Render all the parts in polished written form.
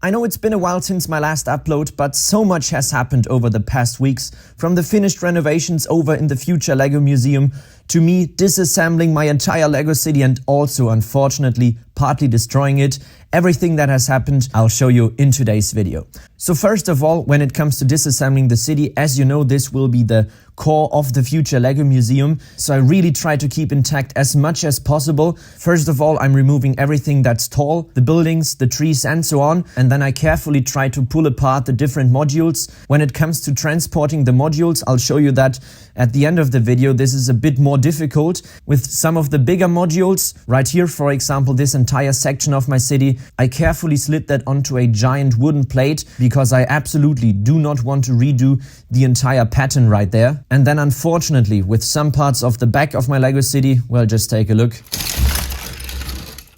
I know it's been a while since my last upload, but so much has happened over the past weeks, from the finished renovations over in the future LEGO Museum, to me disassembling my entire LEGO city and also, unfortunately, partly destroying it. Everything that has happened, I'll show you in today's video. So first of all, when it comes to disassembling the city, as you know, this will be the core of the future LEGO Museum. So I really try to keep intact as much as possible. First of all, I'm removing everything that's tall, the buildings, the trees and so on. And then I carefully try to pull apart the different modules. When it comes to transporting the modules, I'll show you that at the end of the video. This is a bit more difficult with some of the bigger modules. Right here, for example, this entire section of my city, I carefully slid that onto a giant wooden plate because I absolutely do not want to redo the entire pattern right there. And then unfortunately, with some parts of the back of my LEGO city, well, just take a look.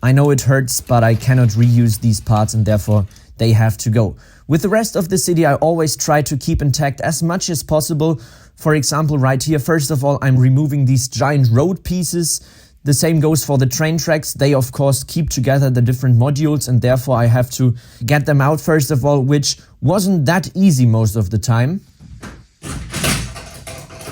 I know it hurts, but I cannot reuse these parts and therefore they have to go. With the rest of the city, I always try to keep intact as much as possible. For example, right here, first of all, I'm removing these giant road pieces. The same goes for the train tracks. They, of course, keep together the different modules and therefore I have to get them out first of all, which wasn't that easy most of the time.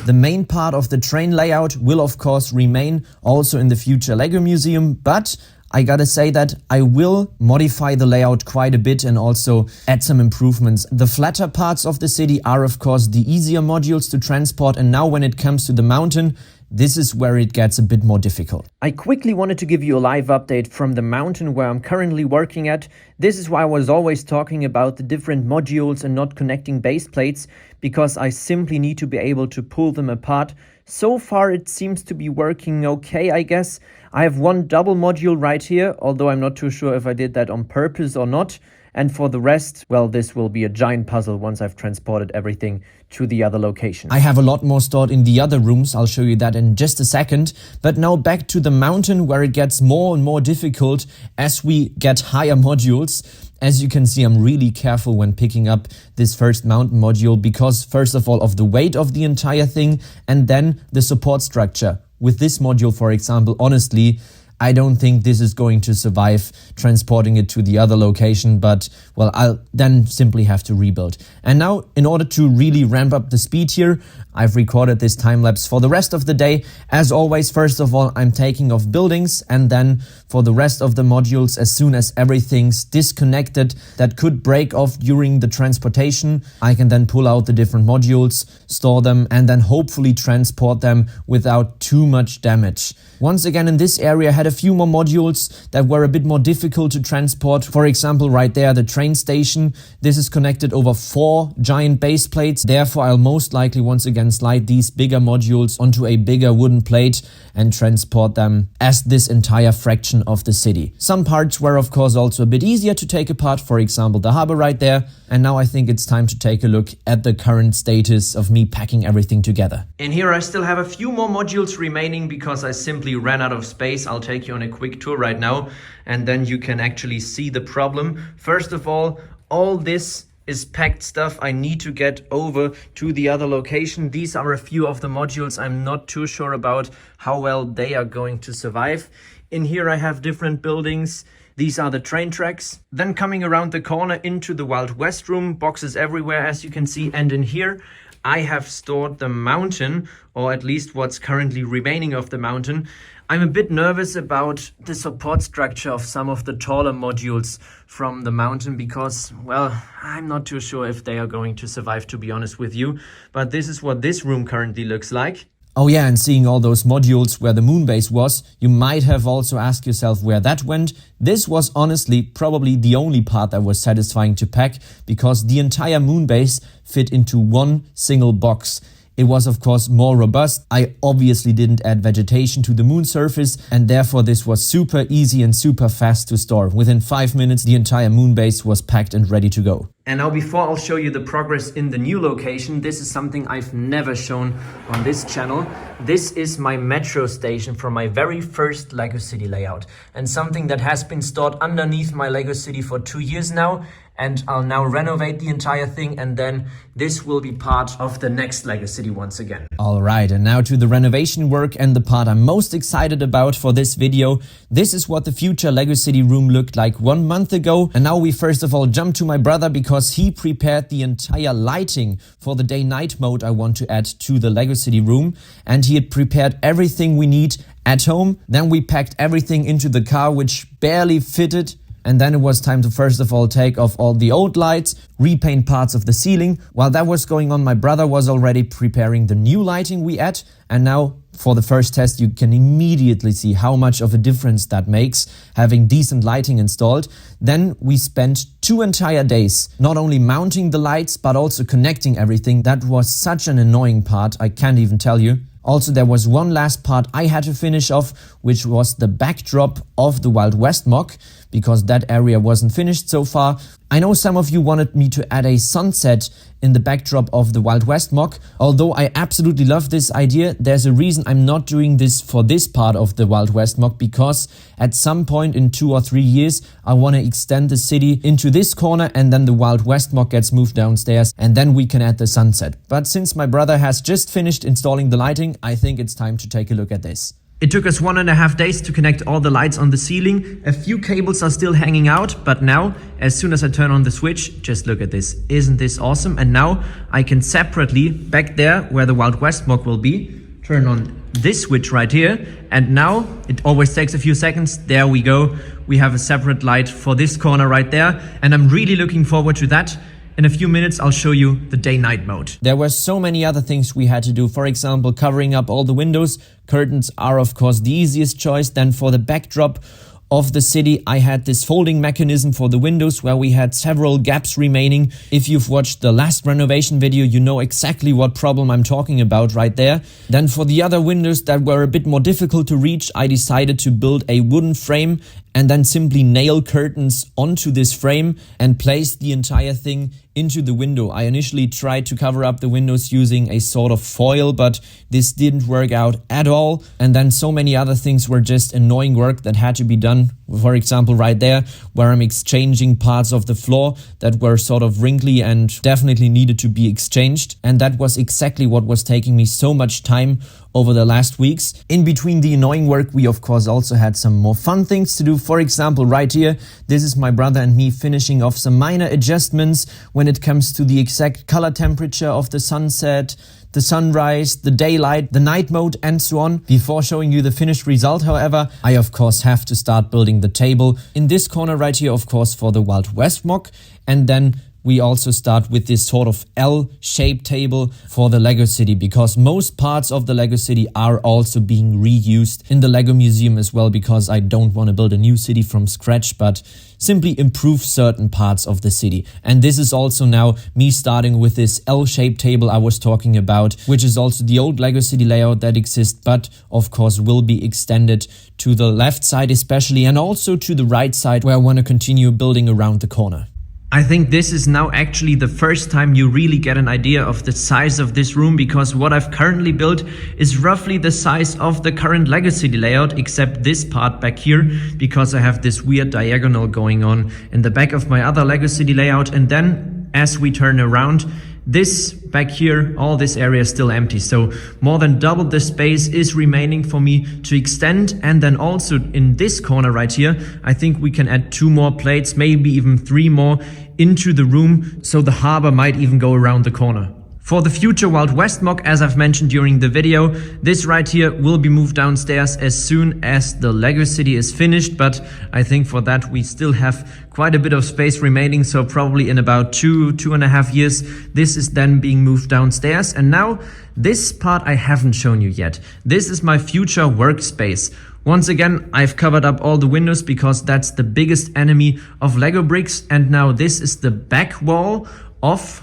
The main part of the train layout will, of course, remain also in the future LEGO Museum, but I gotta say that I will modify the layout quite a bit and also add some improvements. The flatter parts of the city are, of course, the easier modules to transport, and now when it comes to the mountain, this is where it gets a bit more difficult. I quickly wanted to give you a live update from the mountain where I'm currently working at. This is why I was always talking about the different modules and not connecting base plates, because I simply need to be able to pull them apart. So far it seems to be working okay, I guess. I have one double module right here, although I'm not too sure if I did that on purpose or not. And for the rest, well, this will be a giant puzzle once I've transported everything to the other location. I have a lot more stored in the other rooms. I'll show you that in just a second. But now back to the mountain where it gets more and more difficult as we get higher modules. As you can see, I'm really careful when picking up this first mountain module because first of all of the weight of the entire thing and then the support structure. With this module, for example, honestly, I don't think this is going to survive transporting it to the other location, but well, I'll then simply have to rebuild. And now, in order to really ramp up the speed here, I've recorded this time lapse for the rest of the day. As always, first of all, I'm taking off buildings, and then for the rest of the modules, as soon as everything's disconnected that could break off during the transportation, I can then pull out the different modules, store them, and then hopefully transport them without too much damage. Once again, in this area, I had a few more modules that were a bit more difficult to transport. For example, right there, the train station. This is connected over 4 giant base plates. Therefore, I'll most likely once again slide these bigger modules onto a bigger wooden plate and transport them as this entire fraction of the city. Some parts were, of course, also a bit easier to take apart. For example, the harbor right there. And now I think it's time to take a look at the current status of me packing everything together. In here, I still have a few more modules remaining because I simply ran out of space. I'll take you on a quick tour right now and then you can actually see the problem. First of all this is packed stuff I need to get over to the other location. These are a few of the modules. I'm not too sure about how well they are going to survive. In here I have different buildings. These are the train tracks. Then coming around the corner into the Wild West room, boxes everywhere as you can see. And in here I have stored the mountain, or at least what's currently remaining of the mountain. I'm a bit nervous about the support structure of some of the taller modules from the mountain because, well, I'm not too sure if they are going to survive, to be honest with you. But this is what this room currently looks like. Oh yeah, and seeing all those modules where the moon base was, you might have also asked yourself where that went. This was honestly probably the only part that was satisfying to pack because the entire moon base fit into one single box. It was, of course, more robust. I obviously didn't add vegetation to the moon surface and therefore this was super easy and super fast to store. Within 5 minutes, the entire moon base was packed and ready to go. And now before I'll show you the progress in the new location, this is something I've never shown on this channel. This is my metro station from my very first LEGO City layout and something that has been stored underneath my LEGO City for 2 years now. and I'll now renovate the entire thing, and then this will be part of the next Lego City once again. Alright, and now to the renovation work and the part I'm most excited about for this video. This is what the future Lego City room looked like 1 month ago, and now we first of all jump to my brother because he prepared the entire lighting for the day-night mode I want to add to the Lego City room, and he had prepared everything we need at home. Then we packed everything into the car, which barely fitted. And then it was time to first of all take off all the old lights, repaint parts of the ceiling. While that was going on, my brother was already preparing the new lighting we add. And now for the first test, you can immediately see how much of a difference that makes, having decent lighting installed. Then we spent 2 entire days not only mounting the lights, but also connecting everything. That was such an annoying part, I can't even tell you. Also, there was one last part I had to finish off, which was the backdrop of the Wild West mock, because that area wasn't finished so far. I know some of you wanted me to add a sunset in the backdrop of the Wild West mock. Although I absolutely love this idea, there's a reason I'm not doing this for this part of the Wild West mock, because at some point in 2 or 3 years, I want to extend the city into this corner, and then the Wild West mock gets moved downstairs, and then we can add the sunset. But since my brother has just finished installing the lighting, I think it's time to take a look at this. It took us 1.5 days to connect all the lights on the ceiling. A few cables are still hanging out, but now, as soon as I turn on the switch, just look at this. Isn't this awesome? And now I can separately, back there where the Wild West mock will be, turn on this switch right here. And now, it always takes a few seconds. There we go. We have a separate light for this corner right there. And I'm really looking forward to that. In a few minutes, I'll show you the day-night mode. There were so many other things we had to do. For example, covering up all the windows. Curtains are, of course, the easiest choice. Then for the backdrop of the city, I had this folding mechanism for the windows where we had several gaps remaining. If you've watched the last renovation video, you know exactly what problem I'm talking about right there. Then for the other windows that were a bit more difficult to reach, I decided to build a wooden frame and then simply nail curtains onto this frame and place the entire thing into the window. I initially tried to cover up the windows using a sort of foil, but this didn't work out at all. And then so many other things were just annoying work that had to be done. For example, right there, where I'm exchanging parts of the floor that were sort of wrinkly and definitely needed to be exchanged. And that was exactly what was taking me so much time over the last weeks. In between the annoying work, we of course also had some more fun things to do. For example, right here, this is my brother and me finishing off some minor adjustments when it comes to the exact color temperature of the sunset, the sunrise, the daylight, the night mode, and so on. Before showing you the finished result, however, I of course have to start building the table in this corner right here, of course, for the Wild West mock. And then we also start with this sort of L-shaped table for the Lego City, because most parts of the Lego City are also being reused in the Lego Museum as well, because I don't want to build a new city from scratch, but simply improve certain parts of the city. And this is also now me starting with this L-shaped table I was talking about, which is also the old Lego City layout that exists, but of course will be extended to the left side especially, and also to the right side where I want to continue building around the corner. I think this is now actually the first time you really get an idea of the size of this room, because what I've currently built is roughly the size of the current Lego City layout, except this part back here, because I have this weird diagonal going on in the back of my other Lego City layout. And then as we turn around, this back here, all this area is still empty. So more than double the space is remaining for me to extend. And then also in this corner right here, I think we can add 2 more plates, maybe even 3 more into the room. So the harbor might even go around the corner. For the future Wild West mock, as I've mentioned during the video, this right here will be moved downstairs as soon as the Lego City is finished, but I think for that we still have quite a bit of space remaining, so probably in about 2.5 years, this is then being moved downstairs. And now, this part I haven't shown you yet. This is my future workspace. Once again, I've covered up all the windows because that's the biggest enemy of Lego bricks, and now this is the back wall of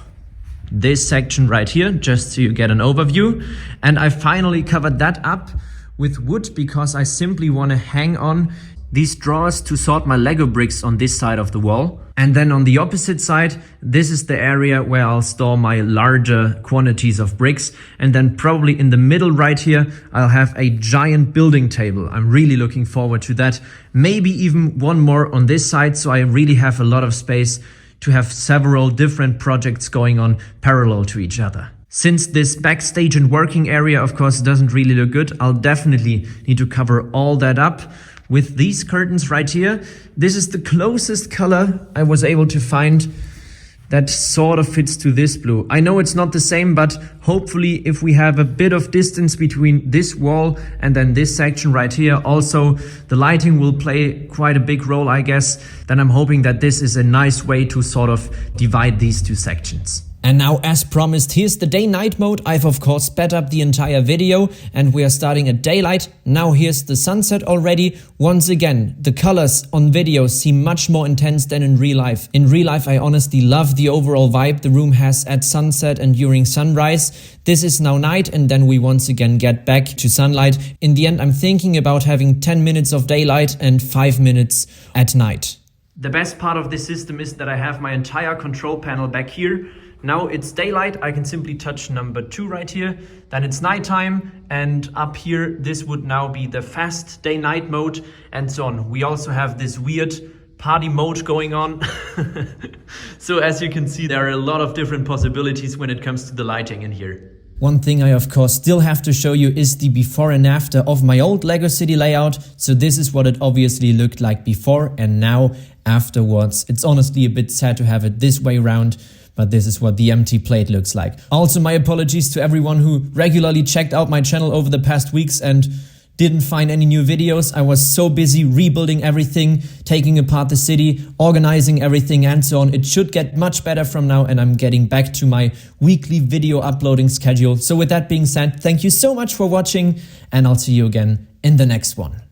this section right here, just so you get an overview. And I finally covered that up with wood because I simply want to hang on these drawers to sort my Lego bricks on this side of the wall. And then on the opposite side, this is the area where I'll store my larger quantities of bricks. And then probably in the middle right here, I'll have a giant building table. I'm really looking forward to that. Maybe even one more on this side, so I really have a lot of space to have several different projects going on parallel to each other. Since this backstage and working area, of course, doesn't really look good, I'll definitely need to cover all that up with these curtains right here. This is the closest color I was able to find that sort of fits to this blue. I know it's not the same, but hopefully if we have a bit of distance between this wall and then this section right here, also the lighting will play quite a big role, I guess, then I'm hoping that this is a nice way to sort of divide these two sections. And now, as promised, here's the day-night mode. I've of course sped up the entire video and we are starting at daylight. Now here's the sunset already. Once again, the colors on video seem much more intense than in real life. In real life, I honestly love the overall vibe the room has at sunset and during sunrise. This is now night and then we once again get back to sunlight. In the end, I'm thinking about having 10 minutes of daylight and 5 minutes at night. The best part of this system is that I have my entire control panel back here. Now it's daylight, I can simply touch number 2 right here, then it's nighttime, and up here this would now be the fast day-night mode and so on. We also have this weird party mode going on. So as you can see, there are a lot of different possibilities when it comes to the lighting in here. One thing I of course still have to show you is the before and after of my old Lego City layout. So this is what it obviously looked like before and now afterwards. It's honestly a bit sad to have it this way around, but this is what the empty plate looks like. Also, my apologies to everyone who regularly checked out my channel over the past weeks and didn't find any new videos. I was so busy rebuilding everything, taking apart the city, organizing everything and so on. It should get much better from now and I'm getting back to my weekly video uploading schedule. So with that being said, thank you so much for watching and I'll see you again in the next one.